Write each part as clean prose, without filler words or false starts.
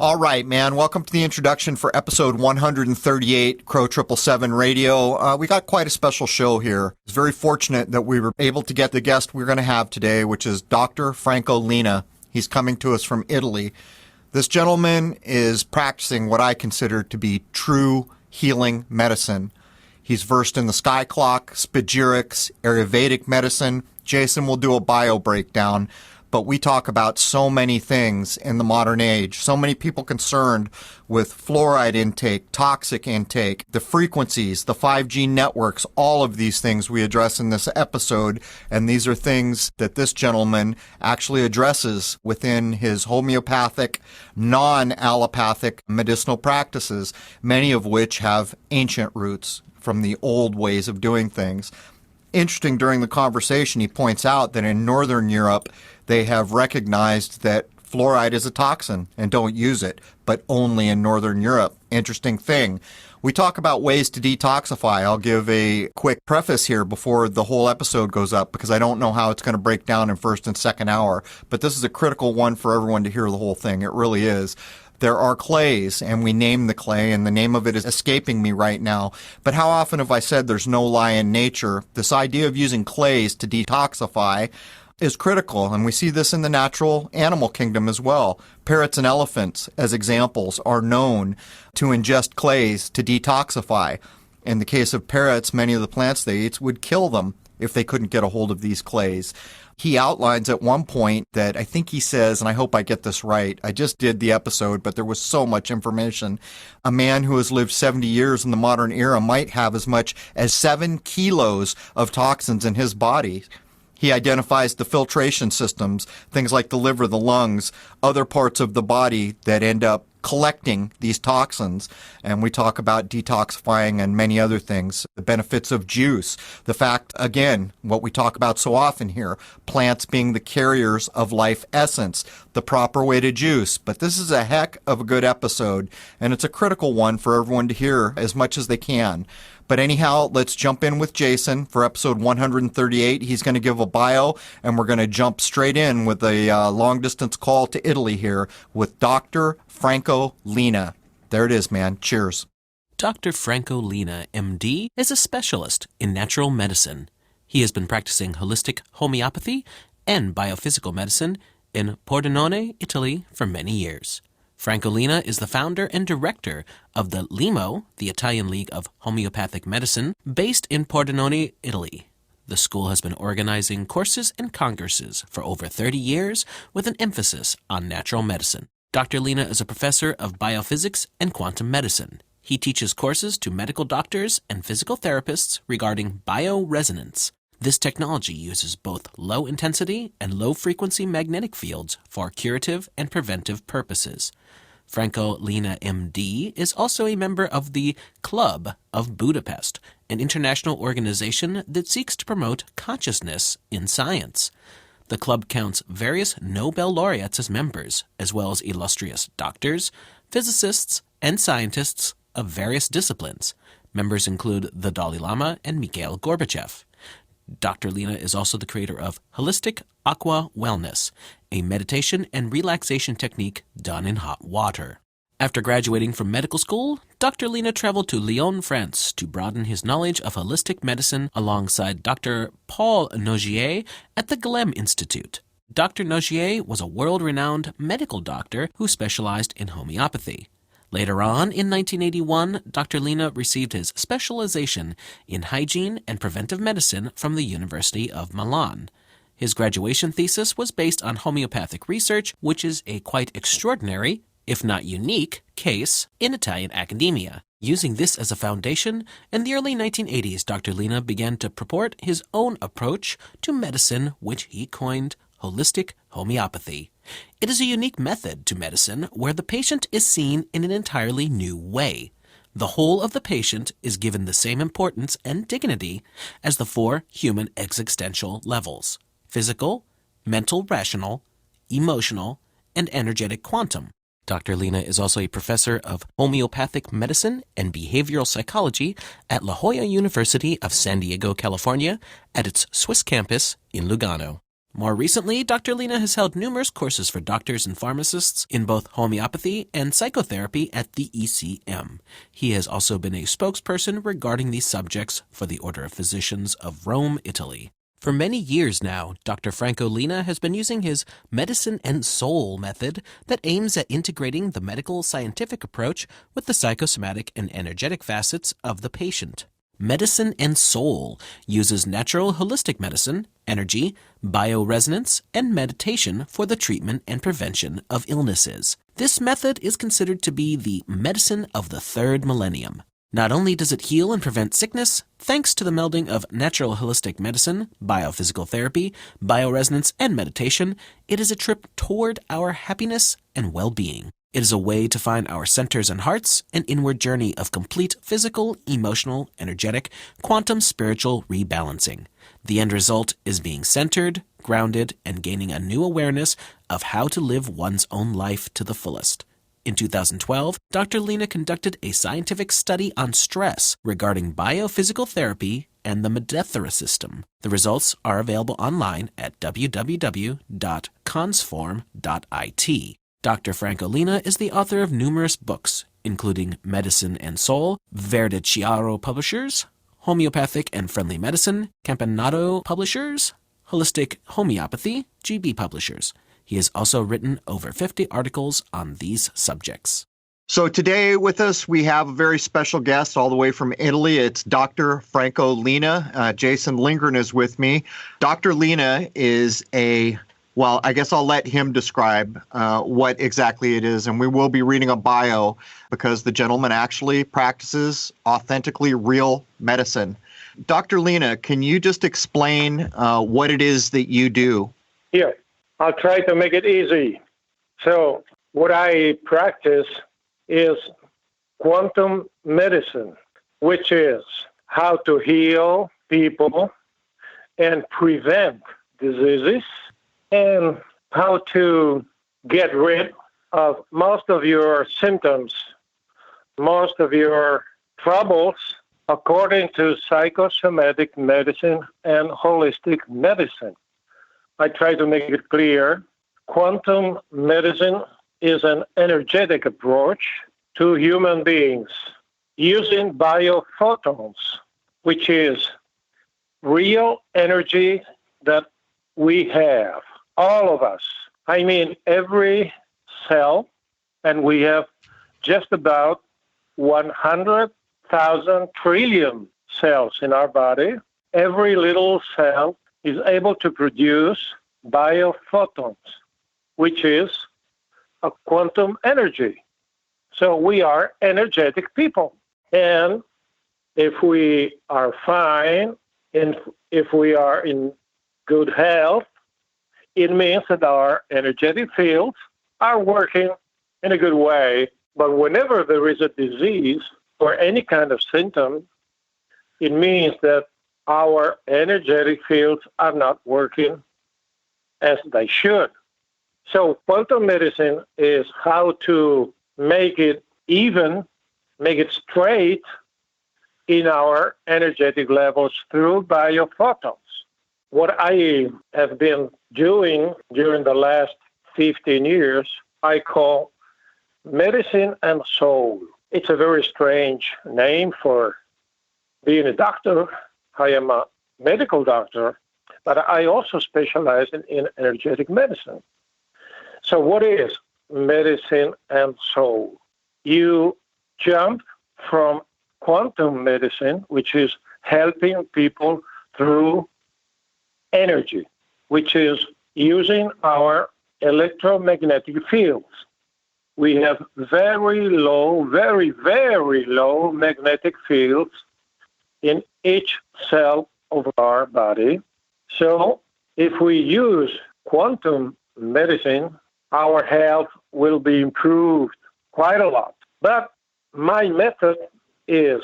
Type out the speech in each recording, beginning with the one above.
All right, man. Welcome to the introduction for episode 138, Crow 777 Radio. We got quite a special show here. It's very fortunate that we were able to get the guest we're going to have today, which is Dr. Franco Lenna. He's coming to us from Italy. This gentleman is practicing what I consider to be true healing medicine. He's versed in the sky clock, spagyrics, Ayurvedic medicine. Jason will do a bio breakdown. But we talk about so many things in the modern age, so many people concerned with fluoride intake, toxic intake, the frequencies, the 5G networks, all of these things we address in this episode. And these are things that this gentleman actually addresses within his homeopathic, non-allopathic medicinal practices, many of which have ancient roots from the old ways of doing things. Interesting, during the conversation, he points out that in Northern Europe, they have recognized that fluoride is a toxin and don't use it, but only in Northern Europe. Interesting thing. We talk about ways to detoxify. I'll give a quick preface here before the whole episode goes up because I don't know how it's going to break down in first and second hour, but this is a critical one for everyone to hear the whole thing. It really is. There are clays, and we name the clay, and the name of it is escaping me right now. But how often have I said there's no lie in nature? This idea of using clays to detoxify is critical, and we see this in the natural animal kingdom as well. Parrots and elephants, as examples, are known to ingest clays to detoxify. In the case of parrots, many of the plants they eat would kill them if they couldn't get a hold of these clays. He outlines at one point that I think he says, and I hope I get this right, I just did the episode, but there was so much information. A man who has lived 70 years in the modern era might have as much as 7 kilos of toxins in his body. He identifies the filtration systems, things like the liver, the lungs, other parts of the body that end up collecting these toxins. And we talk about detoxifying and many other things. The benefits of juice. The fact, again, what we talk about so often here, plants being the carriers of life essence, the proper way to juice. But this is a heck of a good episode, and it's a critical one for everyone to hear as much as they can. But anyhow, let's jump in with Jason for episode 138. He's going to give a bio, and we're going to jump straight in with a long-distance call to Italy here with Dr. Franco Lenna. There it is, man. Cheers. Dr. Franco Lenna, MD, is a specialist in natural medicine. He has been practicing holistic homeopathy and biophysical medicine in Pordenone, Italy, for many years. Franco Lenna is the founder and director of the LIMO, the Italian League of Homeopathic Medicine, based in Pordenone, Italy. The school has been organizing courses and congresses for over 30 years with an emphasis on natural medicine. Dr. Lenna is a professor of biophysics and quantum medicine. He teaches courses to medical doctors and physical therapists regarding bioresonance. This technology uses both low-intensity and low-frequency magnetic fields for curative and preventive purposes. Franco Lenna, MD, is also a member of the Club of Budapest, an international organization that seeks to promote consciousness in science. The club counts various Nobel laureates as members, as well as illustrious doctors, physicists, and scientists of various disciplines. Members include the Dalai Lama and Mikhail Gorbachev. Dr. Lenna is also the creator of Holistic Aqua Wellness, a meditation and relaxation technique done in hot water. After graduating from medical school, Dr. Lenna traveled to Lyon, France to broaden his knowledge of holistic medicine alongside Dr. Paul Nogier at the Gleim Institute. Dr. Nogier was a world-renowned medical doctor who specialized in homeopathy. Later on, in 1981, Dr. Lenna received his specialization in hygiene and preventive medicine from the University of Milan. His graduation thesis was based on homeopathic research, which is a quite extraordinary, if not unique, case in Italian academia. Using this as a foundation, in the early 1980s, Dr. Lenna began to purport his own approach to medicine, which he coined holistic homeopathy. It is a unique method to medicine where the patient is seen in an entirely new way. The whole of the patient is given the same importance and dignity as the 4 human existential levels: physical, mental rational, emotional, and energetic quantum. Dr. Lenna is also a professor of homeopathic medicine and behavioral psychology at La Jolla University of San Diego, California, at its Swiss campus in Lugano. More recently, Dr. Lenna has held numerous courses for doctors and pharmacists in both homeopathy and psychotherapy at the ECM. He has also been a spokesperson regarding these subjects for the Order of Physicians of Rome, Italy. For many years now, Dr. Franco Lenna has been using his medicine and soul method that aims at integrating the medical scientific approach with the psychosomatic and energetic facets of the patient. Medicine and Soul uses natural holistic medicine, energy, bioresonance, and meditation for the treatment and prevention of illnesses. This method is considered to be the medicine of the third millennium. Not only does it heal and prevent sickness, thanks to the melding of natural holistic medicine, biophysical therapy, bioresonance, and meditation, it is a trip toward our happiness and well-being. It is a way to find our centers and hearts, an inward journey of complete physical, emotional, energetic, quantum spiritual rebalancing. The end result is being centered, grounded, and gaining a new awareness of how to live one's own life to the fullest. In 2012, Dr. Lenna conducted a scientific study on stress regarding biophysical therapy and the Medethera system. The results are available online at www.consform.it. Dr. Franco Lenna is the author of numerous books, including Medicine and Soul, Verde Chiaro Publishers, Homeopathic and Friendly Medicine, Campanato Publishers, Holistic Homeopathy, GB Publishers. He has also written over 50 articles on these subjects. So today with us, we have a very special guest all the way from Italy. It's Dr. Franco Lenna. Jason Lindgren is with me. Dr. Lenna is well, I guess I'll let him describe what exactly it is, and we will be reading a bio because the gentleman actually practices authentically real medicine. Dr. Lenna, can you just explain what it is that you do? Yeah, I'll try to make it easy. So what I practice is quantum medicine, which is how to heal people and prevent diseases, and how to get rid of most of your symptoms, most of your troubles, according to psychosomatic medicine and holistic medicine. I try to make it clear. Quantum medicine is an energetic approach to human beings using biophotons, which is real energy that we have. All of us. I mean, every cell, and we have just about 100,000 trillion cells in our body. Every little cell is able to produce biophotons, which is a quantum energy. So we are energetic people. And if we are fine, and if we are in good health, it means that our energetic fields are working in a good way. But whenever there is a disease or any kind of symptom, it means that our energetic fields are not working as they should. So quantum medicine is how to make it even, make it straight in our energetic levels through biophotons. What I have been doing during the last 15 years, I call medicine and soul. It's a very strange name for being a doctor. I am a medical doctor, but I also specialize in energetic medicine. So what is medicine and soul? You jump from quantum medicine, which is helping people through energy, which is using our electromagnetic fields. We have very low, very, very low magnetic fields in each cell of our body. So if we use quantum medicine, our health will be improved quite a lot. But my method is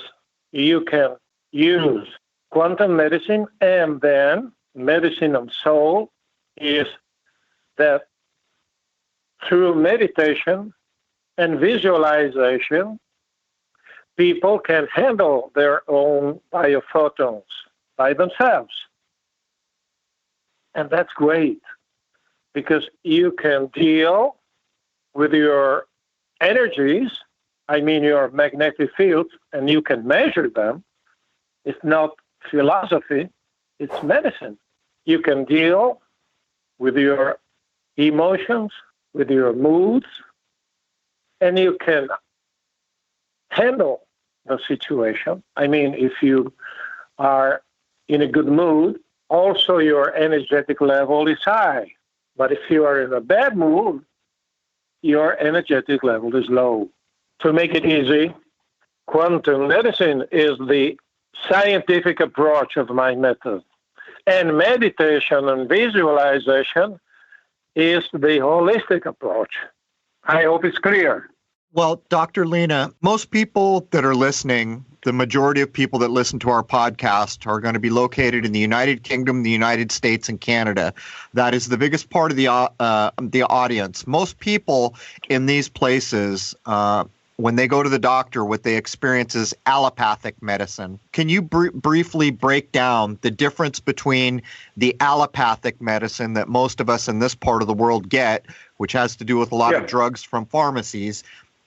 you can use quantum medicine, and then medicine and soul is that through meditation and visualization, people can handle their own biophotons by themselves. And that's great because you can deal with your energies, I mean your magnetic fields, and you can measure them. It's not philosophy, it's medicine. You can deal with your emotions, with your moods, and you can handle the situation. I mean, if you are in a good mood, also your energetic level is high. But if you are in a bad mood, your energetic level is low. To make it easy, quantum medicine is the scientific approach of my method. And meditation and visualization is the holistic approach. I hope it's clear. Well, Dr. Lenna, most people that are listening, the majority of people that listen to our podcast are going to be located in the United Kingdom, the United States, and Canada. That is the biggest part of the audience. Most people in these places, when they go to the doctor, what they experience is allopathic medicine. Can you briefly break down the difference between the allopathic medicine that most of us in this part of the world get, which has to do with a lot of drugs from pharmacies,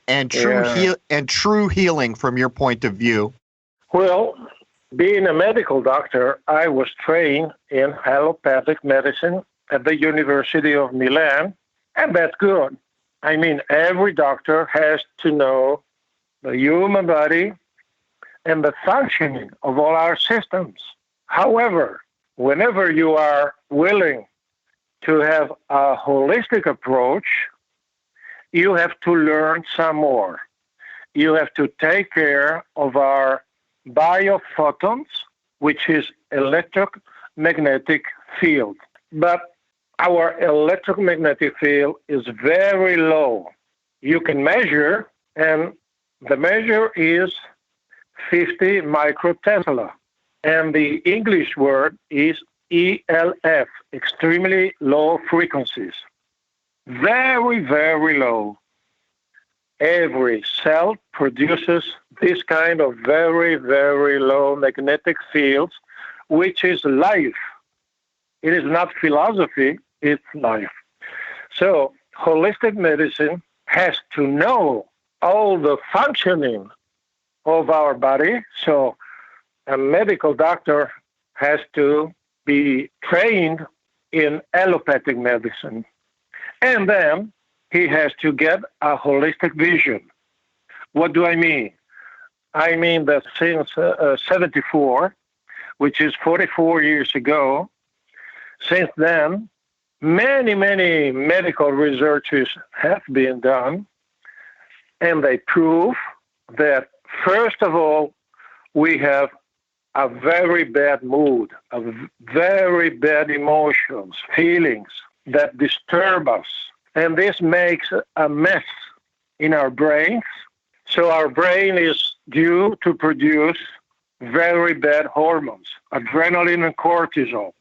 and true healing from your point of view? Well, being a medical doctor, I was trained in allopathic medicine at the University of Milan, and that's good. I mean, every doctor has to know the human body and the functioning of all our systems. However, whenever you are willing to have a holistic approach, you have to learn some more. You have to take care of our biophotons, which is electromagnetic field. But our electromagnetic field is very low. You can measure, and the measure is 50 microtesla. And the English word is ELF, extremely low frequencies. Very, very low. Every cell produces this kind of very, very low magnetic fields, which is life. It is not philosophy, it's life. So holistic medicine has to know all the functioning of our body. So a medical doctor has to be trained in allopathic medicine. And then he has to get a holistic vision. What do I mean? I mean that since 74, which is 44 years ago, since then, many, many medical researches have been done, and they prove that, first of all, we have a very bad mood, a very bad emotions, feelings that disturb us. And this makes a mess in our brains. So our brain is due to produce very bad hormones, adrenaline and cortisol.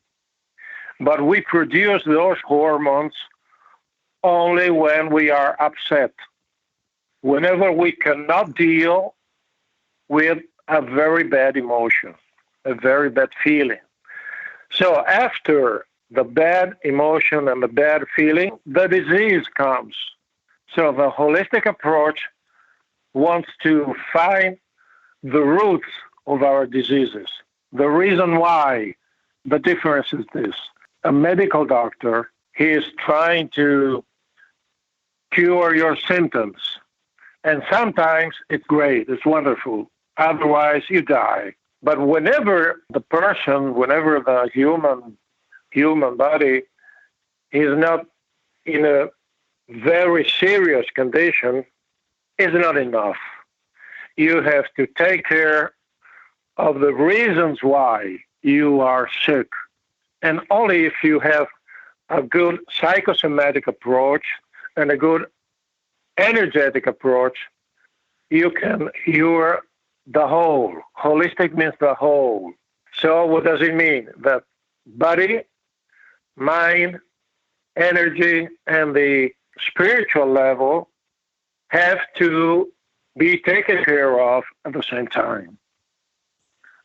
But we produce those hormones only when we are upset, whenever we cannot deal with a very bad emotion, a very bad feeling. So after the bad emotion and the bad feeling, the disease comes. So the holistic approach wants to find the roots of our diseases. The reason why. The difference is this. A medical doctor, he is trying to cure your symptoms. And sometimes it's great, it's wonderful. Otherwise, you die. But whenever the human body is not in a very serious condition, is not enough. You have to take care of the reasons why you are sick. And only if you have a good psychosomatic approach and a good energetic approach, you can cure the whole. Holistic means the whole. So what does it mean? That body, mind, energy, and the spiritual level have to be taken care of at the same time.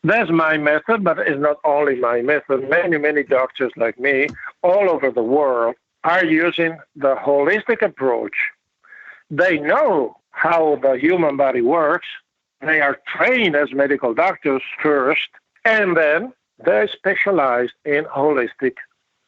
That's my method, but it's not only my method. Many, many doctors like me all over the world are using the holistic approach. They know how the human body works. They are trained as medical doctors first, and then they specialize in holistic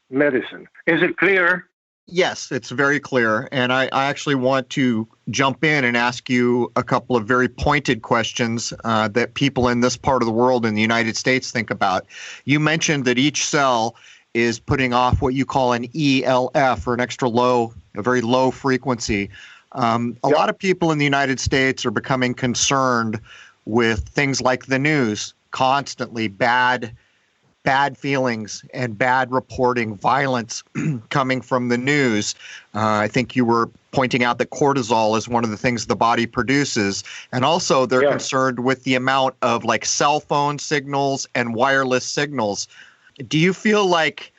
medicine. Is it clear? Yes, it's very clear. And I actually want to jump in and ask you a couple of very pointed questions that people in this part of the world in the United States think about. You mentioned that each cell is putting off what you call an ELF, or an extra low, a very low frequency. A lot of people in the United States are becoming concerned with things like the news, constantly bad feelings and bad reporting, violence coming from the news. I think you were pointing out that cortisol is one of the things the body produces. And also they're concerned with the amount of like cell phone signals and wireless signals. Do you feel like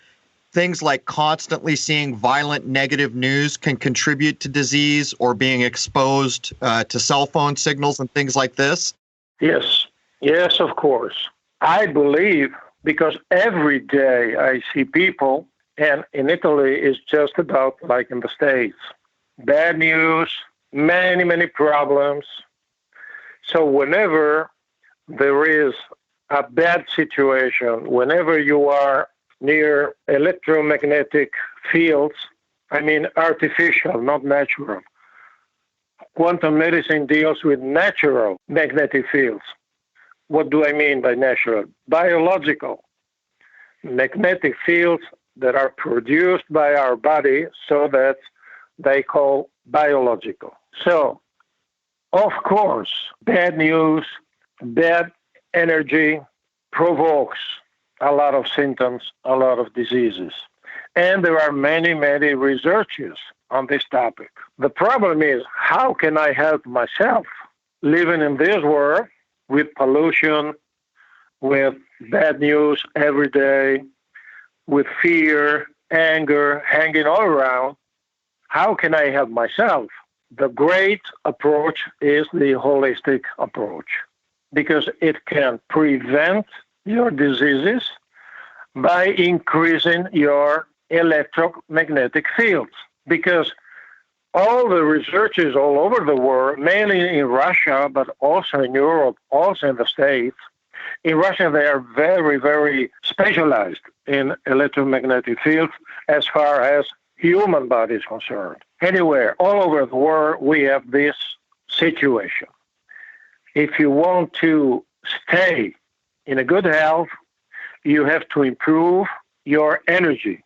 things like constantly seeing violent negative news can contribute to disease, or being exposed to cell phone signals and things like this? Yes, of course. I believe, because every day I see people, and in Italy it's just about like in the States, bad news, many, many problems. So whenever there is a bad situation, whenever you are near electromagnetic fields, I mean artificial, not natural. Quantum medicine deals with natural magnetic fields. What do I mean by natural? Biological. Magnetic fields that are produced by our body, so that they call biological. So, of course, bad news, bad energy provokes a lot of symptoms, a lot of diseases. And there are many, many researches on this topic. The problem is, how can I help myself living in this world with pollution, with bad news every day, with fear, anger hanging all around? How can I help myself? The great approach is the holistic approach, because it can prevent your diseases by increasing your electromagnetic fields. Because all the researchers all over the world, mainly in Russia, but also in Europe, also in the States, in Russia they are very, very specialized in electromagnetic fields as far as human body is concerned. Anywhere, all over the world, we have this situation. If you want to stay in a good health, you have to improve your energy,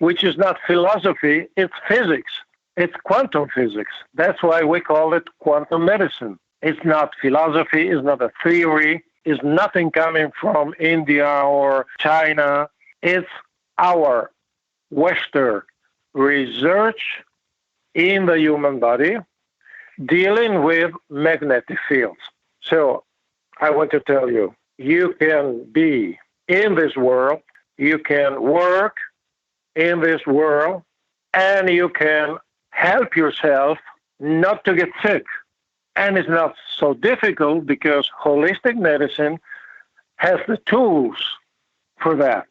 which is not philosophy, it's physics. It's quantum physics. That's why we call it quantum medicine. It's not philosophy, it's not a theory, it's nothing coming from India or China. It's our Western research in the human body dealing with magnetic fields. So I want to tell you, you can be in this world, you can work in this world, and you can help yourself not to get sick. And it's not so difficult because holistic medicine has the tools for that.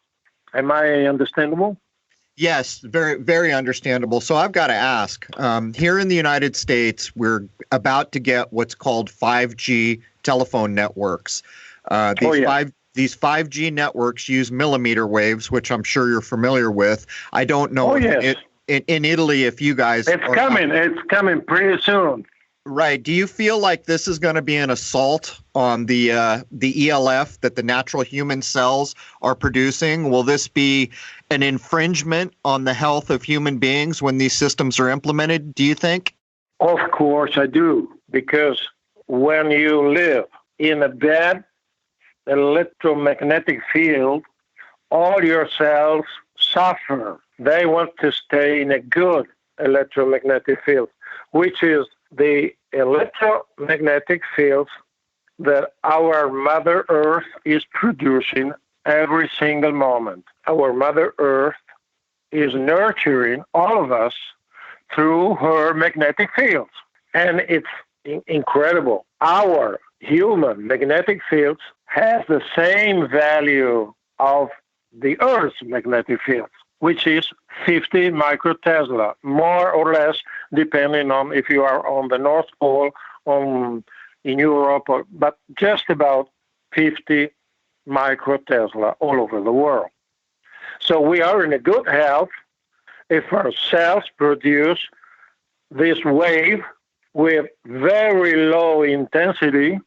Am I understandable? Yes, very, very understandable. So I've got to ask, here in the United States, we're about to get what's called 5G telephone networks. These 5G networks use millimeter waves, which I'm sure you're familiar with. I don't know in Italy if you guys... It's coming pretty soon. Right. Do you feel like this is going to be an assault on the ELF that the natural human cells are producing? Will this be an infringement on the health of human beings when these systems are implemented, do you think? Of course I do, because when you live in a bad electromagnetic field, all your cells suffer. They want to stay in a good electromagnetic field, which is the electromagnetic fields that our Mother Earth is producing every single moment. Our Mother Earth is nurturing all of us through her magnetic fields. And it's incredible. Our human magnetic fields has the same value of the Earth's magnetic field, which is 50 microtesla, more or less, depending on if you are on the North Pole, in Europe, but just about 50 microtesla all over the world. So we are in a good health if our cells produce this wave with very low intensity.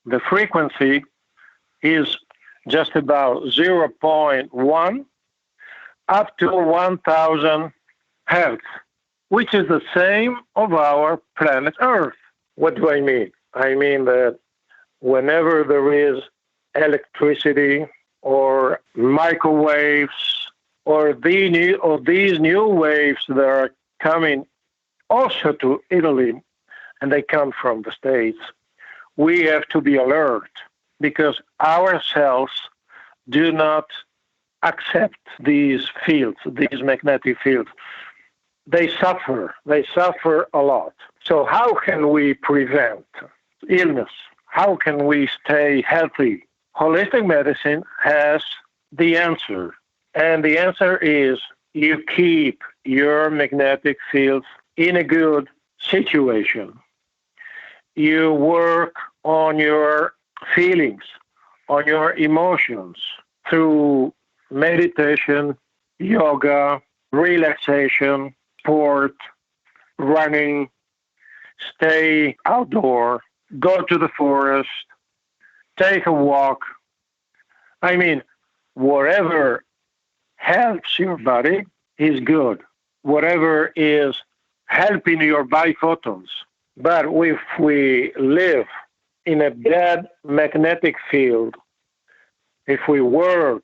The frequency is just about 0.1 up to 1,000 hertz, which is the same of our planet Earth. What do I mean? I mean that whenever there is electricity or microwaves or these new waves that are coming also to Italy, and they come from the States, we have to be alert because our cells do not accept these fields, these magnetic fields. They suffer a lot. So how can we prevent illness? How can we stay healthy? Holistic medicine has the answer. And the answer is you keep your magnetic fields in a good situation. You work on your feelings, on your emotions through meditation, yoga, relaxation, sport, running, stay outdoor, go to the forest, take a walk. I mean, whatever helps your body is good. Whatever is helping your biphotons. But if we live in a bad magnetic field, if we work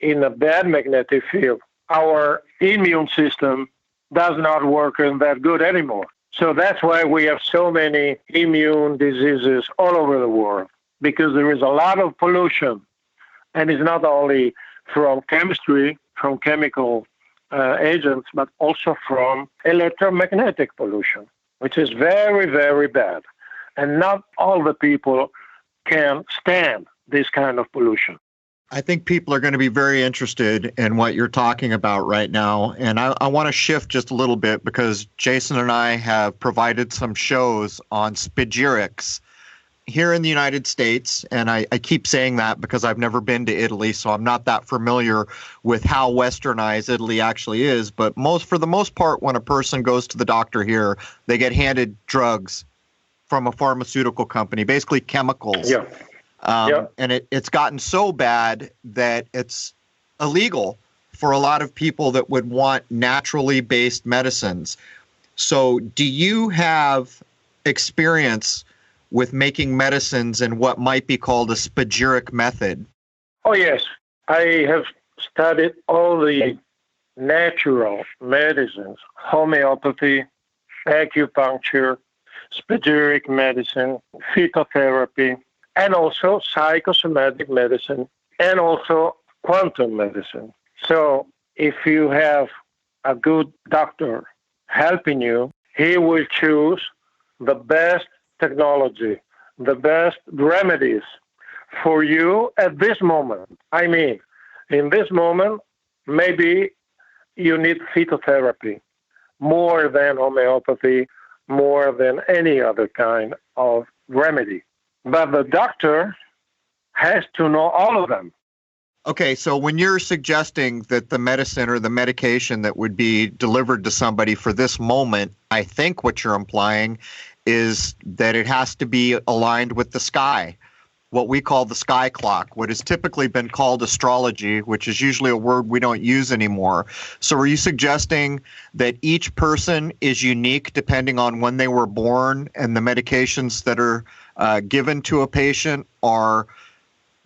in a bad magnetic field, our immune system does not work that good anymore. So that's why we have so many immune diseases all over the world, because there is a lot of pollution. And it's not only from chemistry, from chemical agents, but also from electromagnetic pollution, which is very, very bad. And not all the people can stand this kind of pollution. I think people are going to be very interested in what you're talking about right now. And I want to shift just a little bit because Jason and I have provided some shows on spagyrics here in the United States. And I keep saying that because I've never been to Italy, so I'm not that familiar with how westernized Italy actually is. But for the most part, when a person goes to the doctor here, they get handed drugs from a pharmaceutical company, basically chemicals. Yeah. And it's gotten so bad that it's illegal for a lot of people that would want naturally based medicines. So do you have experience with making medicines in what might be called a spagyric method? Oh, yes. I have studied all the natural medicines, homeopathy, acupuncture, spagyric medicine, phytotherapy, and also psychosomatic medicine, and also quantum medicine. So if you have a good doctor helping you, he will choose the best technology, the best remedies for you at this moment. I mean, in this moment, maybe you need phytotherapy more than homeopathy, more than any other kind of remedy. But the doctor has to know all of them. Okay, so when you're suggesting that the medicine or the medication that would be delivered to somebody for this moment, I think what you're implying is that it has to be aligned with the sky, what we call the sky clock, what has typically been called astrology, which is usually a word we don't use anymore. So are you suggesting that each person is unique depending on when they were born and the medications that are given to a patient are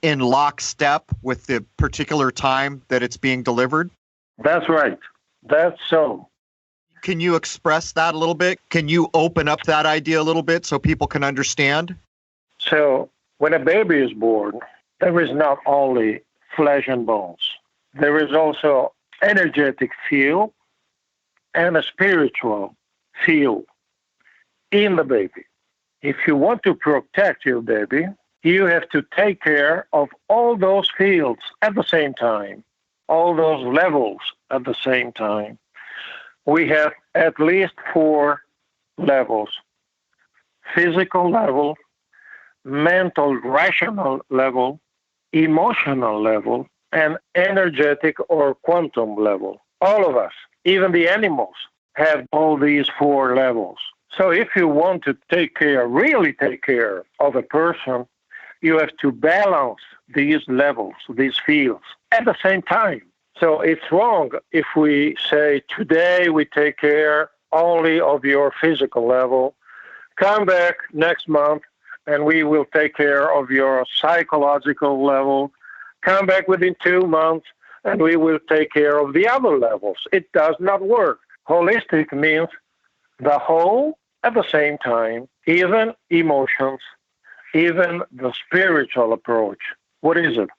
in lockstep with the particular time that it's being delivered? That's right. That's so. Can you express that a little bit? Can you open up that idea a little bit so people can understand? So when a baby is born, there is not only flesh and bones. There is also energetic field and a spiritual field in the baby. if you want to protect your baby, you have to take care of all those fields at the same time, all those levels at the same time. We have at least 4 levels: physical level, mental, rational level, emotional level, and energetic or quantum level. All of us, even the animals, have all these 4 levels. So if you want to really take care of a person, you have to balance these levels, these fields, at the same time. So it's wrong if we say, today we take care only of your physical level, come back next month and we will take care of your psychological level, come back within 2 months and we will take care of the other levels. It does not work. Holistic means the whole at the same time, even emotions, even the spiritual approach. What is it?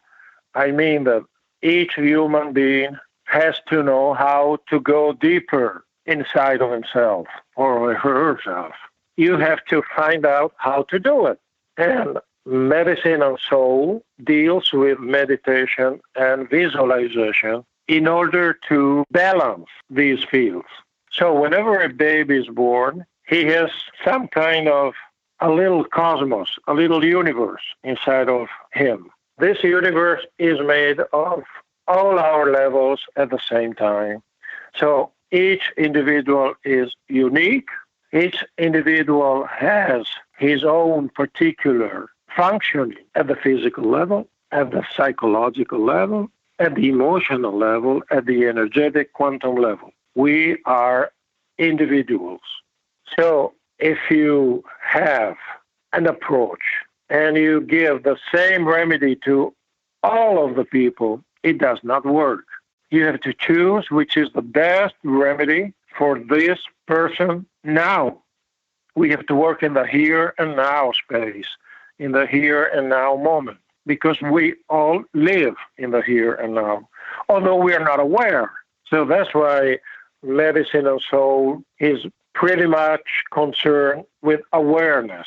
I mean that each human being has to know how to go deeper inside of himself or herself. You have to find out how to do it. And Medicine and Soul deals with meditation and visualization in order to balance these fields. So whenever a baby is born, he has some kind of a little cosmos, a little universe inside of him. This universe is made of all our levels at the same time. So each individual is unique. Each individual has his own particular functioning at the physical level, at the psychological level, at the emotional level, at the energetic quantum level. We are individuals. So if you have an approach and you give the same remedy to all of the people, it does not work. You have to choose which is the best remedy for this person now. We have to work in the here and now space, in the here and now moment, because we all live in the here and now, although we are not aware. So that's why Medicine and Soul is pretty much concerned with awareness.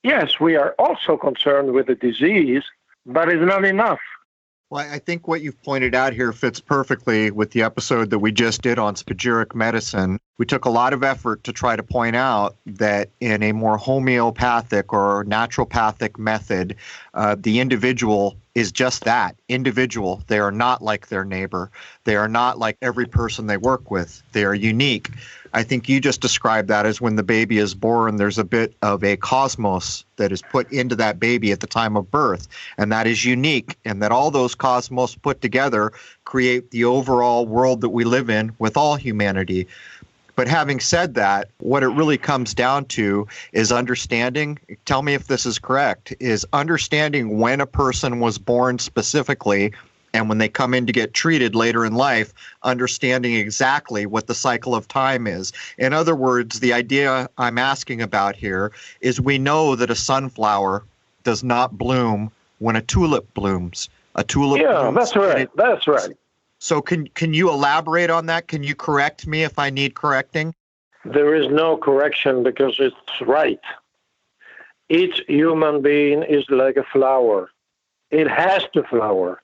Yes, we are also concerned with the disease, but it's not enough. Well, I think what you've pointed out here fits perfectly with the episode that we just did on spagyric medicine. We took a lot of effort to try to point out that in a more homeopathic or naturopathic method, the individual is just that, individual. They are not like their neighbor. They are not like every person they work with. They are unique. I think you just described that as when the baby is born, there's a bit of a cosmos that is put into that baby at the time of birth, and that is unique, and that all those cosmos put together create the overall world that we live in with all humanity. But having said that, what it really comes down to is understanding, tell me if this is correct, is understanding when a person was born specifically, and when they come in to get treated later in life, understanding exactly what the cycle of time is. In other words, the idea I'm asking about here is we know that a sunflower does not bloom when a tulip blooms. A tulip blooms. That's right. That's right. So can you elaborate on that? Can you correct me if I need correcting? There is no correction because it's right. Each human being is like a flower. It has to flower.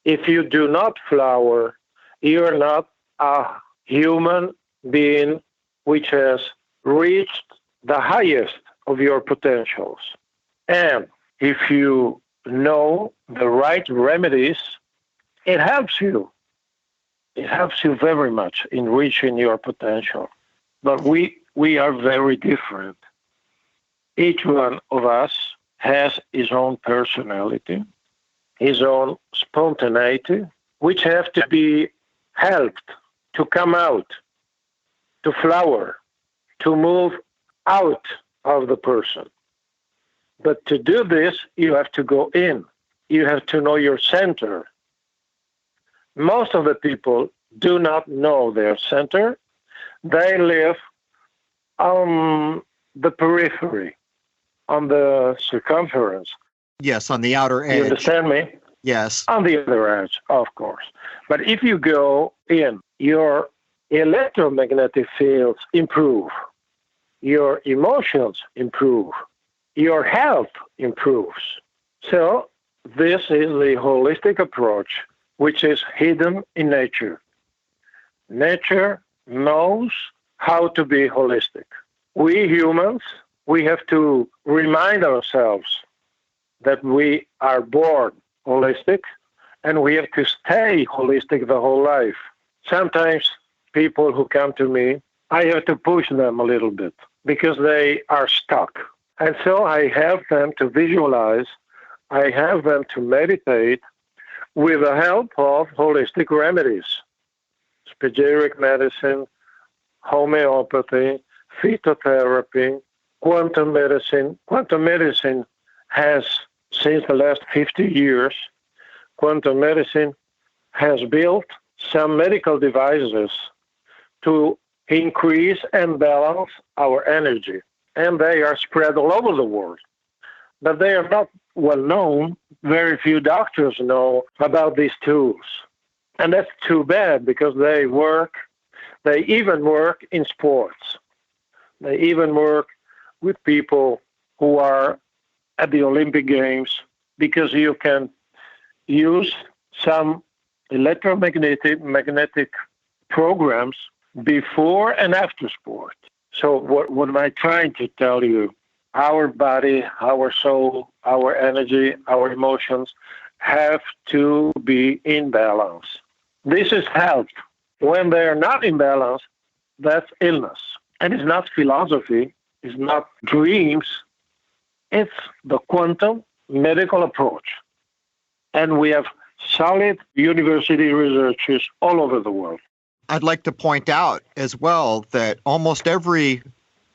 If you do not flower, you're not a human being which has reached the highest of your potentials. And if you know the right remedies, it helps you. It helps you very much in reaching your potential. But we are very different. Each one of us has his own personality, his own spontaneity, which have to be helped to come out, to flower, to move out of the person. But to do this, you have to go in. You have to know your center. Most of the people do not know their center. They live on the periphery, on the circumference. Yes, on the outer edge. You understand me? Yes. On the other edge, of course. But if you go in, your electromagnetic fields improve. your emotions improve, your health improves. So this is the holistic approach, which is hidden in nature. Nature knows how to be holistic. We humans, we have to remind ourselves that we are born holistic and we have to stay holistic the whole life. Sometimes people who come to me, I have to push them a little bit because they are stuck. And so I have them to visualize, I have them to meditate with the help of holistic remedies, spagyric medicine, homeopathy, phytotherapy, quantum medicine. Quantum medicine has, since the last 50 years, quantum medicine has built some medical devices to increase and balance our energy. And they are spread all over the world. But they are not well known. Very few doctors know about these tools. And that's too bad because they even work in sports. They even work with people who are at the Olympic Games because you can use some magnetic programs before and after sport. So what am I trying to tell you? Our body, our soul, our energy, our emotions have to be in balance. This is health. When they are not in balance, that's illness. And it's not philosophy, it's not dreams, it's the quantum medical approach. And we have solid university researchers all over the world. I'd like to point out as well that almost every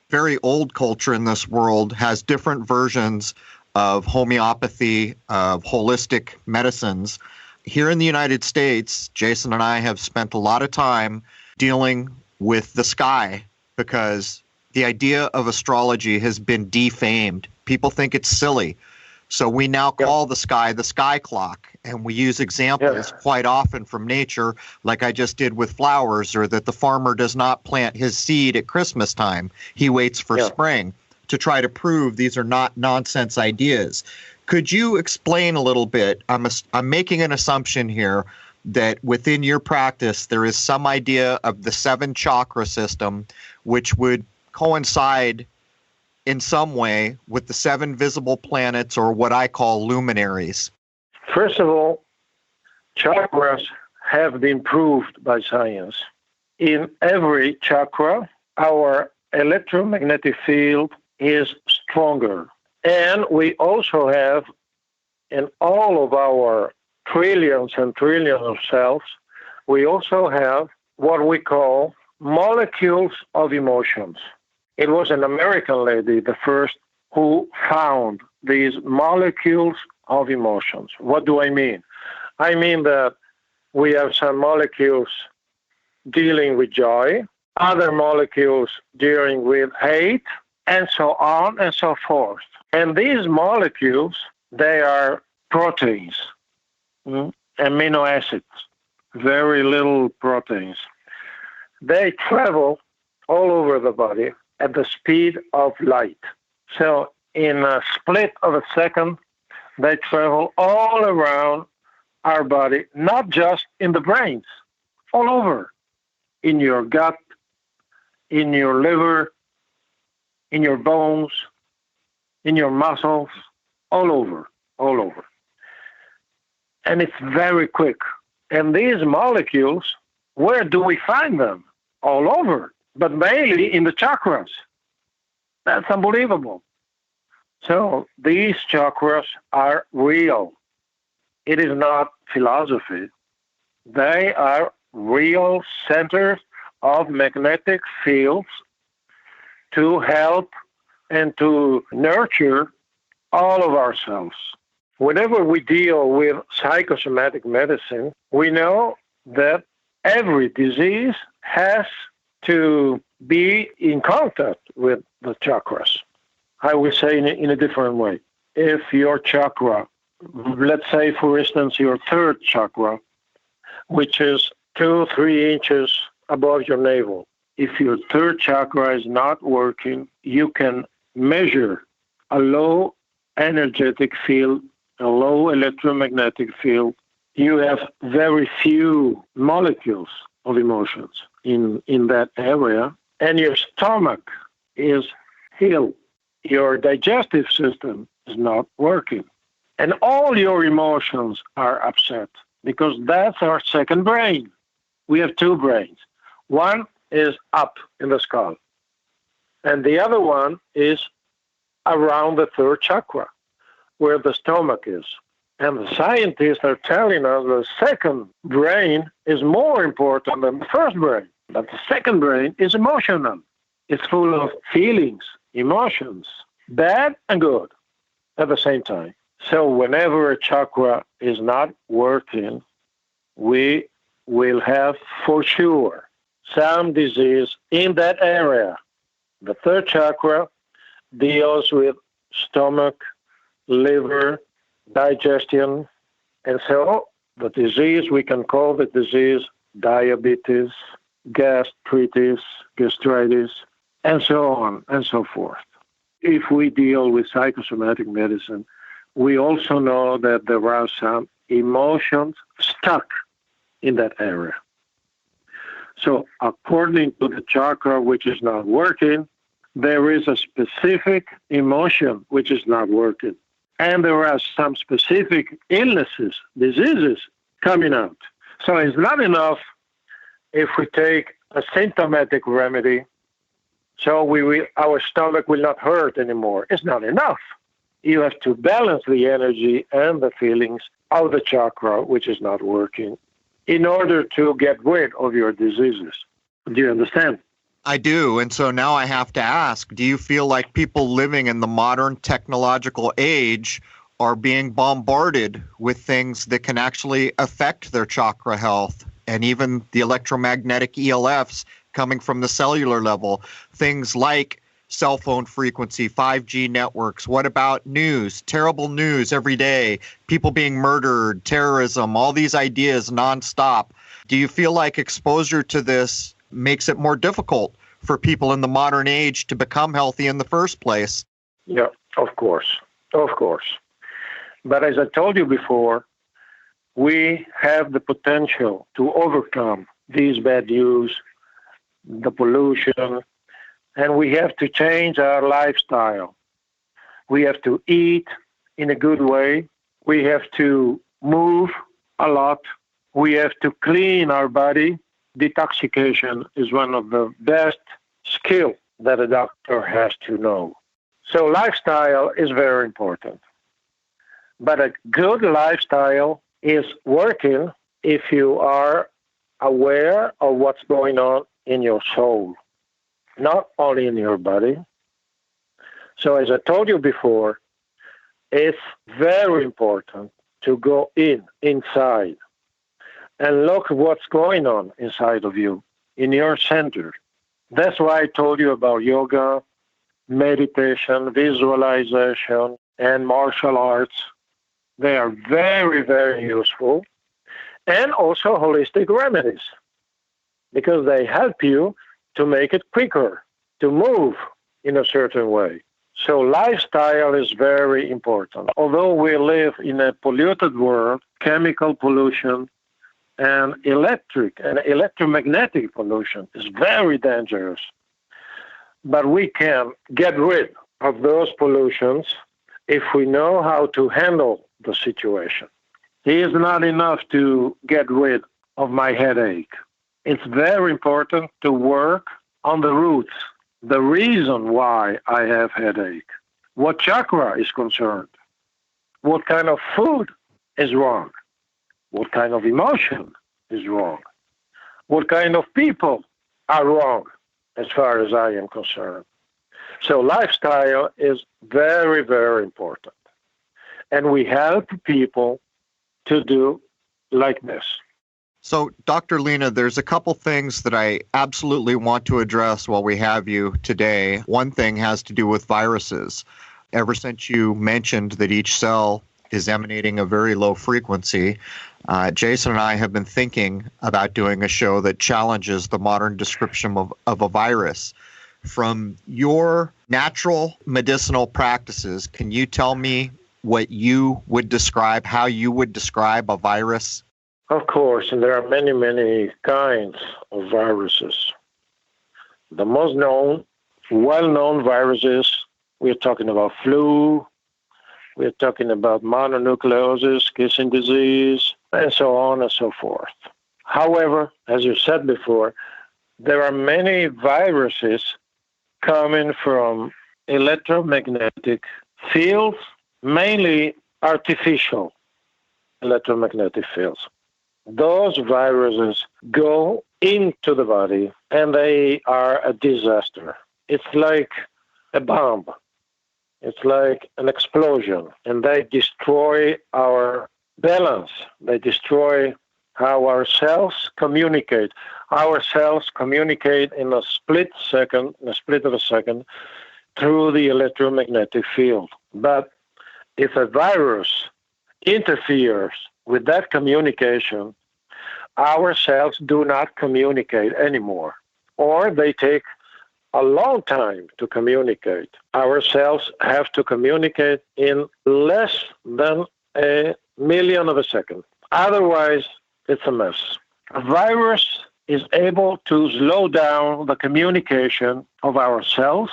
very old culture in this world has different versions of homeopathy, of holistic medicines. Here in the United States, Jason and I have spent a lot of time dealing with the sky because the idea of astrology has been defamed. People think it's silly. So we now call the sky clock, and we use examples quite often from nature, like I just did with flowers, or that the farmer does not plant his seed at Christmas time. He waits for spring to try to prove these are not nonsense ideas. Could you explain a little bit? I'm making an assumption here that within your practice, there is some idea of the 7 chakra system, which would coincide in some way with the 7 visible planets, or what I call luminaries. First of all, chakras have been proved by science. In every chakra, our electromagnetic field is stronger. And we also have, in all of our trillions and trillions of cells, we also have what we call molecules of emotions. It was an American lady, the first, who found these molecules of emotions. What do I mean? I mean that we have some molecules dealing with joy, other molecules dealing with hate, and so on and so forth. And these molecules, they are proteins, amino acids, very little proteins. They travel all over the body at the speed of light. So in a split of a second, they travel all around our body, not just in the brains, all over, in your gut, in your liver, in your bones, in your muscles, all over. And it's very quick. And these molecules, where do we find them? All over, but mainly in the chakras. That's unbelievable. So these chakras are real. It is not philosophy. They are real centers of magnetic fields to help and to nurture all of ourselves. Whenever we deal with psychosomatic medicine, we know that every disease has to be in contact with the chakras. I will say in a different way. If your chakra, let's say, for instance, your third chakra, which is 2-3 inches above your navel, if your third chakra is not working, you can measure a low energetic field, a low electromagnetic field. You have very few molecules of emotions in that area, and your stomach is ill. Your digestive system is not working. And all your emotions are upset because that's our second brain. We have two brains. One is up in the skull, and the other one is around the third chakra, where the stomach is. And the scientists are telling us the second brain is more important than the first brain. But the second brain is emotional. It's full of feelings, emotions, bad and good at the same time. So whenever a chakra is not working, we will have for sure some disease in that area. The third chakra deals with stomach, liver, digestion, and so the disease, we can call the disease diabetes, gastritis, and so on and so forth. If we deal with psychosomatic medicine, we also know that there are some emotions stuck in that area. So according to the chakra which is not working, there is a specific emotion which is not working. And there are some specific illnesses, diseases coming out. So it's not enough if we take a symptomatic remedy, so our stomach will not hurt anymore. It's not enough. You have to balance the energy and the feelings of the chakra, which is not working, in order to get rid of your diseases. Do you understand? I do. And so now I have to ask, do you feel like people living in the modern technological age are being bombarded with things that can actually affect their chakra health, and even the electromagnetic ELFs coming from the cellular level, things like cell phone frequency, 5G networks? What about news? Terrible news every day, people being murdered, terrorism, all these ideas nonstop. Do you feel like exposure to this makes it more difficult for people in the modern age to become healthy in the first place? Yeah, of course. But as I told you before, we have the potential to overcome these bad news, the pollution, and we have to change our lifestyle. We have to eat in a good way. We have to move a lot. We have to clean our body. Detoxification is one of the best skills that a doctor has to know. So lifestyle is very important. But a good lifestyle is working if you are aware of what's going on in your soul, not only in your body. So as I told you before, it's very important to go inside, and look what's going on inside of you, in your center. That's why I told you about yoga, meditation, visualization, and martial arts. They are very, very useful. And also holistic remedies, because they help you to make it quicker, to move in a certain way. So lifestyle is very important. Although we live in a polluted world, chemical pollution and electric and electromagnetic pollution is very dangerous. But we can get rid of those pollutions if we know how to handle the situation. It is not enough to get rid of my headache. It's very important to work on the roots, the reason why I have headache, what chakra is concerned, what kind of food is wrong, what kind of emotion is wrong, what kind of people are wrong as far as I am concerned. So lifestyle is very, very important. And we help people to do like this. So, Dr. Lenna, there's a couple things that I absolutely want to address while we have you today. One thing has to do with viruses. Ever since you mentioned that each cell is emanating a very low frequency. Jason and I have been thinking about doing a show that challenges the modern description of a virus. From your natural medicinal practices, can you tell me what you would describe, how you would describe a virus? Of course, and there are many, many kinds of viruses. The most known, well-known viruses, we're talking about flu, we're talking about mononucleosis, kissing disease, and so on and so forth. However, as you said before, there are many viruses coming from electromagnetic fields, mainly artificial electromagnetic fields. Those viruses go into the body and they are a disaster. It's like a bomb. It's like an explosion, and they destroy our balance. They destroy how our cells communicate. Our cells communicate in a split of a second, through the electromagnetic field. But if a virus interferes with that communication, our cells do not communicate anymore, or they take a long time to communicate. Our cells have to communicate in less than a millionth of a second. Otherwise, it's a mess. A virus is able to slow down the communication of our cells.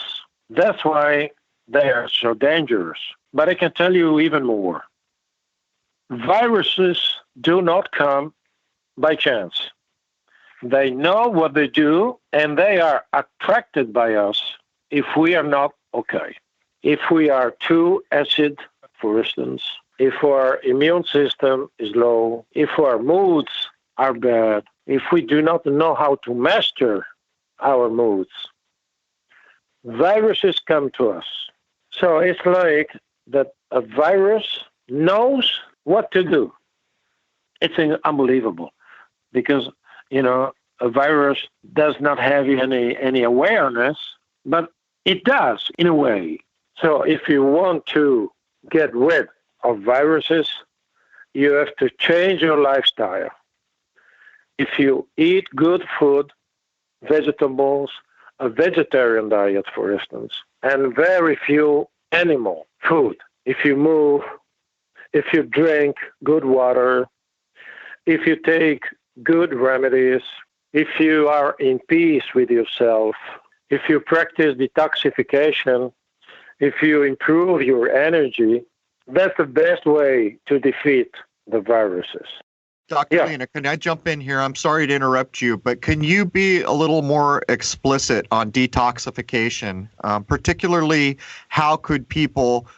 That's why they are so dangerous. But I can tell you even more. Viruses do not come by chance. They know what they do, and they are attracted by us if we are not okay. If we are too acid, for instance, if our immune system is low, if our moods are bad, if we do not know how to master our moods, viruses come to us. So it's like that a virus knows what to do. It's unbelievable because, a virus does not have any awareness, but it does in a way. So if you want to get rid of viruses, you have to change your lifestyle. If you eat good food, vegetables, a vegetarian diet, for instance, and very few animal food, if you move, if you drink good water, if you take good remedies, if you are in peace with yourself, if you practice detoxification, if you improve your energy, that's the best way to defeat the viruses. Dr. Lenna, can I jump in here? I'm sorry to interrupt you, but can you be a little more explicit on detoxification? Particularly, how could people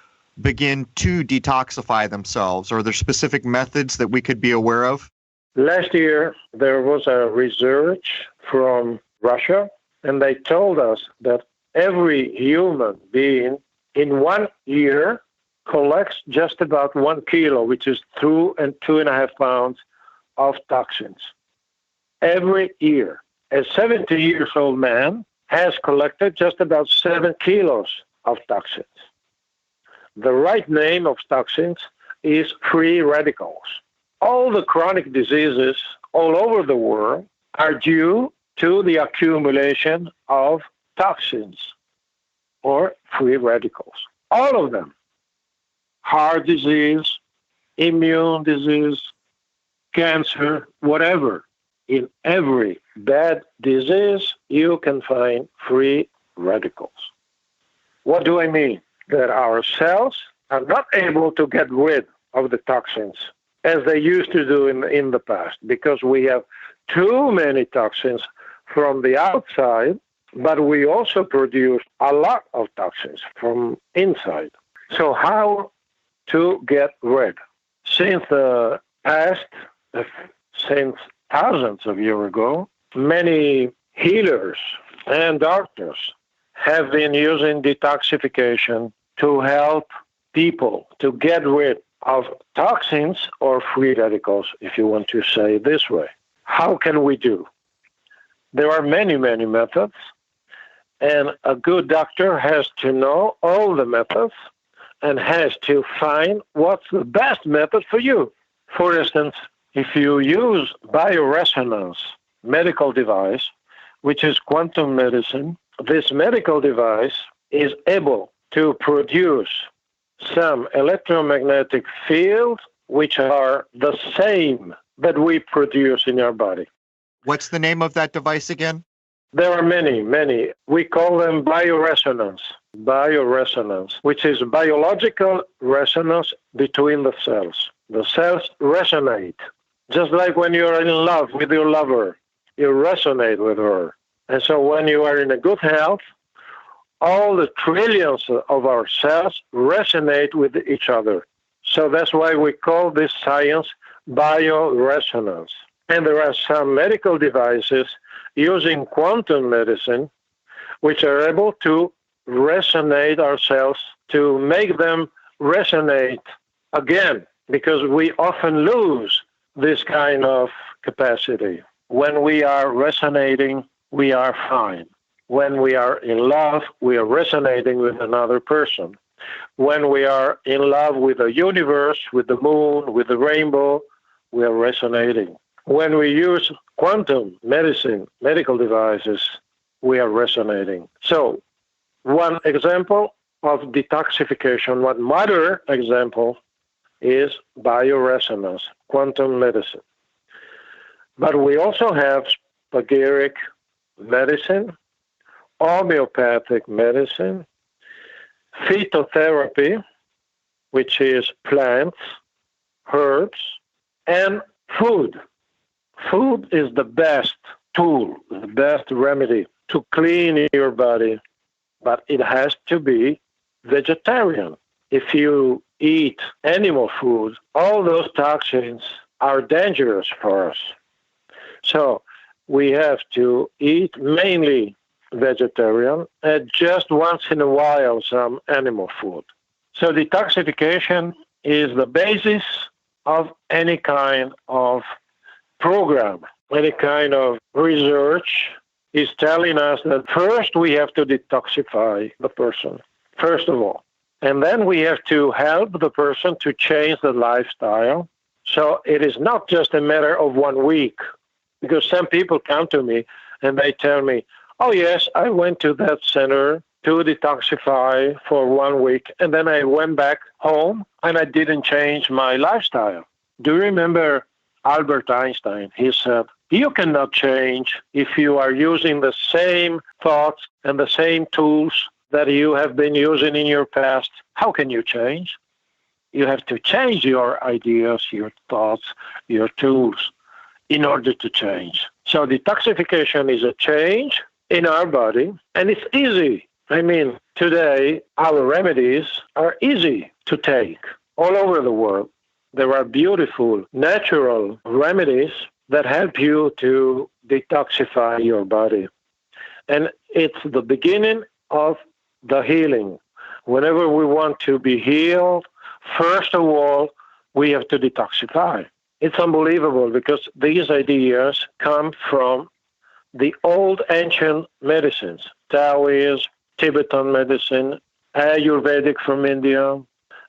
begin to detoxify themselves? Are there specific methods that we could be aware of? Last year, there was a research from Russia, and they told us that every human being in 1 year collects just about 1 kilo, which is 2 and 2.5 pounds of toxins. Every year. A 70-year-old man has collected just about 7 kilos of toxins. The right name of toxins is free radicals. All the chronic diseases all over the world are due to the accumulation of toxins or free radicals. All of them. Heart disease, immune disease, cancer, whatever. In every bad disease, you can find free radicals. What do I mean? That our cells are not able to get rid of the toxins as they used to do in the past, because we have too many toxins from the outside, but we also produce a lot of toxins from inside. So how to get rid? Since the past, since thousands of years ago, many healers and doctors have been using detoxification to help people to get rid of toxins or free radicals, if you want to say it this way. How can we do? There are many, many methods, and a good doctor has to know all the methods and has to find what's the best method for you. For instance, if you use bioresonance medical device, which is quantum medicine, this medical device is able to produce some electromagnetic fields which are the same that we produce in our body. What's the name of that device again? There are many. We call them bioresonance, which is biological resonance between the cells. The cells resonate, just like when you're in love with your lover, you resonate with her. And so when you are in a good health, all the trillions of our cells resonate with each other. So that's why we call this science bioresonance. And there are some medical devices using quantum medicine which are able to resonate our cells, to make them resonate again, because we often lose this kind of capacity. When we are resonating, we are fine. When we are in love, we are resonating with another person. When we are in love with the universe, with the moon, with the rainbow, we are resonating. When we use quantum medicine, medical devices, we are resonating. So, one example of detoxification, one modern example, is bioresonance, quantum medicine. But we also have spagyric medicine, homeopathic medicine, phytotherapy, which is plants, herbs, and food. Food is the best tool, the best remedy to clean your body, but it has to be vegetarian. If you eat animal food, all those toxins are dangerous for us. So we have to eat mainly vegetarian and just once in a while some animal food. So detoxification is the basis of any kind of program, any kind of research is telling us that first we have to detoxify the person, first of all. And then we have to help the person to change the lifestyle. So it is not just a matter of 1 week, because some people come to me and they tell me, oh yes, I went to that center to detoxify for 1 week, and then I went back home and I didn't change my lifestyle. Do you remember Albert Einstein? He said, you cannot change if you are using the same thoughts and the same tools that you have been using in your past. How can you change? You have to change your ideas, your thoughts, your tools in order to change. So detoxification is a change in our body, and it's easy. I mean, today our remedies are easy to take all over the world. There are beautiful natural remedies that help you to detoxify your body. And it's the beginning of the healing. Whenever we want to be healed, first of all, we have to detoxify. It's unbelievable because these ideas come from the old ancient medicines, Taoism, Tibetan medicine, Ayurvedic from India,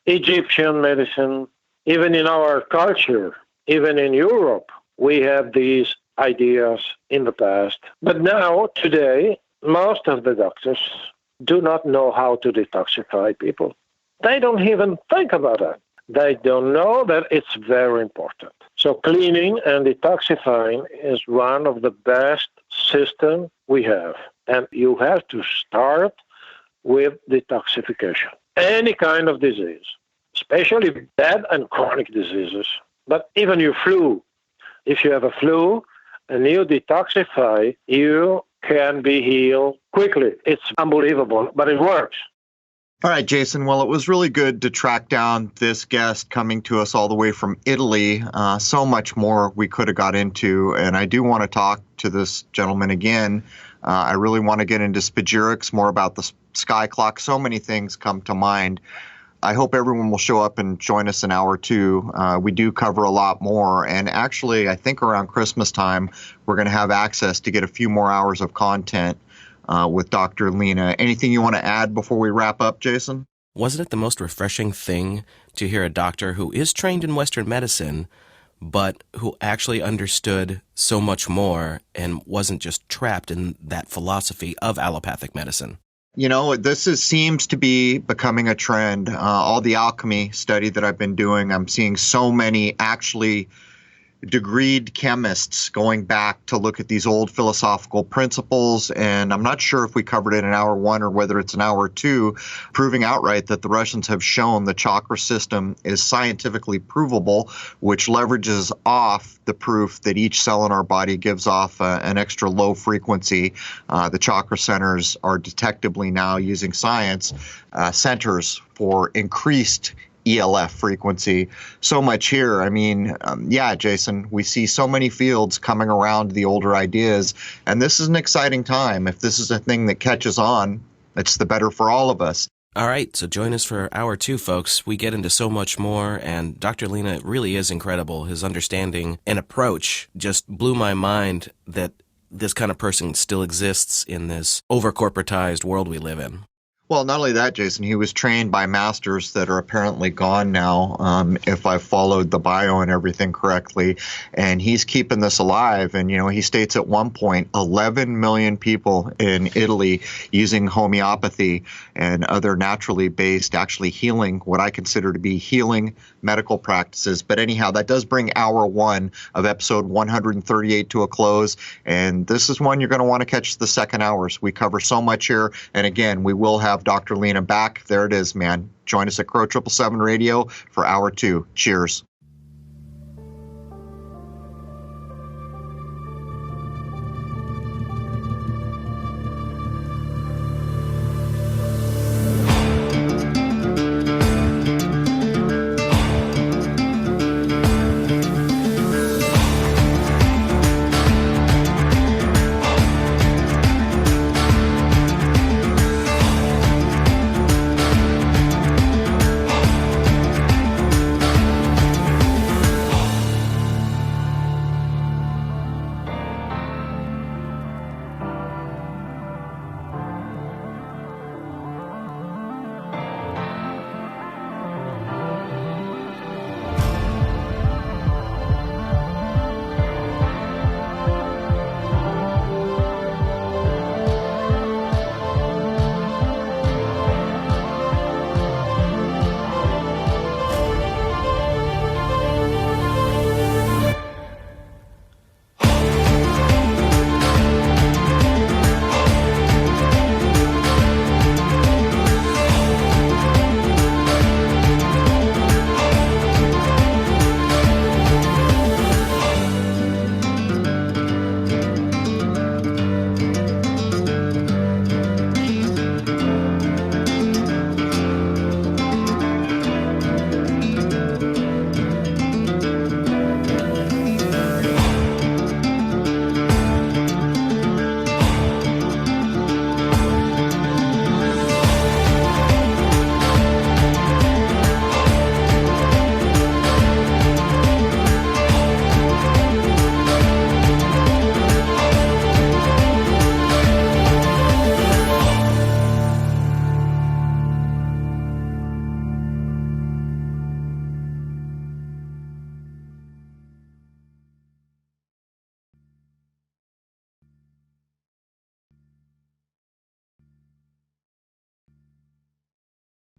Egyptian medicine. Even in our culture, even in Europe, we have these ideas in the past. But now, today, most of the doctors do not know how to detoxify people. They don't even think about it. They don't know that it's very important. So cleaning and detoxifying is one of the best systems we have. And you have to start with detoxification. Any kind of disease, especially bad and chronic diseases, but even your flu. If you have a flu and you detoxify, you can be healed quickly. It's unbelievable, but it works. All right, Jason. Well, it was really good to track down this guest coming to us all the way from Italy. So much more we could have got into, and I do want to talk to this gentleman again. I really want to get into spagyrics, more about the sky clock. So many things come to mind. I hope everyone will show up and join us an hour or two. We do cover a lot more. And actually, I think around Christmas time, we're going to have access to get a few more hours of content with Dr. Lenna. Anything you want to add before we wrap up, Jason? Wasn't it the most refreshing thing to hear a doctor who is trained in Western medicine, but who actually understood so much more and wasn't just trapped in that philosophy of allopathic medicine? You know, seems to be becoming a trend. All the alchemy study that I've been doing, I'm seeing so many actually degreed chemists going back to look at these old philosophical principles. And I'm not sure if we covered it in hour one or whether it's in hour two, proving outright that the Russians have shown the chakra system is scientifically provable, which leverages off the proof that each cell in our body gives off an extra low frequency. The chakra centers are detectably now using science centers for increased ELF frequency. So much here. I mean, yeah, Jason, we see so many fields coming around the older ideas, and this is an exciting time. If this is a thing that catches on, it's the better for all of us. All right, so join us for hour two, folks. We get into so much more, and Dr. Lenna really is incredible. His understanding and approach just blew my mind that this kind of person still exists in this over-corporatized world we live in. Well, not only that, Jason, he was trained by masters that are apparently gone now, if I followed the bio and everything correctly. And he's keeping this alive. And, you know, he states at one point 11 million people in Italy using homeopathy and other naturally based, actually healing, what I consider to be healing medical practices. But anyhow, that does bring hour one of episode 138 to a close. And this is one you're going to want to catch the second hours. We cover so much here. And again, we will have Dr. Lenna back. There it is, man. Join us at Crow 777 Radio for hour two. Cheers.